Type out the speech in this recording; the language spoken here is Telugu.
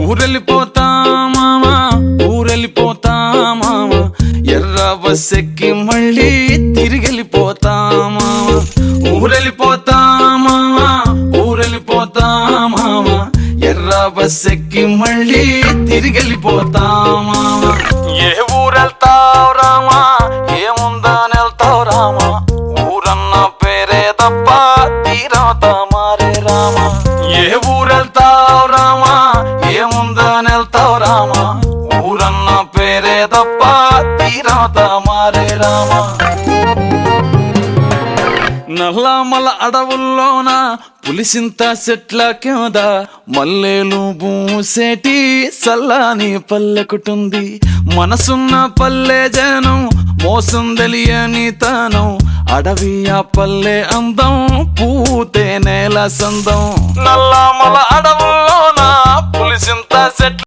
ఊరెళ్ళిపోతా మామా, ఊరెళ్ళిపోతా మామా, ఎర్ర బస్సెక్కి మళ్ళీ తిరిగెళ్ళిపోతా మామా. ఊరెళ్ళిపోతా మామా, ఊరెళ్ళిపోతా మామా, ఎర్ర బస్సెక్కి మళ్ళీ తిరిగెళ్ళిపోతా మామా. ఏ ఊరెళ్తావు రామా, ఏముందని వెళ్తావు రామా, ఊరన్న పేరే తప్ప తీరవుతా మారే రామా. ఏ ఊరెళ్తావు రామా, ఏముందని వెళ్తావు రామా, ఊరన్న పేరే తప్ప తీరవుతా మారే రామా. నల్లమల అడవుల్లోన పులిసింత చెట్ల కింద మల్లెలు పూసేటి సల్లాని పల్లెకుటుంది. మనసున్న పల్లె జనం, మోసం తెలియని తనం, అడవి ఆ పల్లె అందం, పూతే నేల సందం. నల్లమల అడవుల్లోన పులిసింత చెట్ల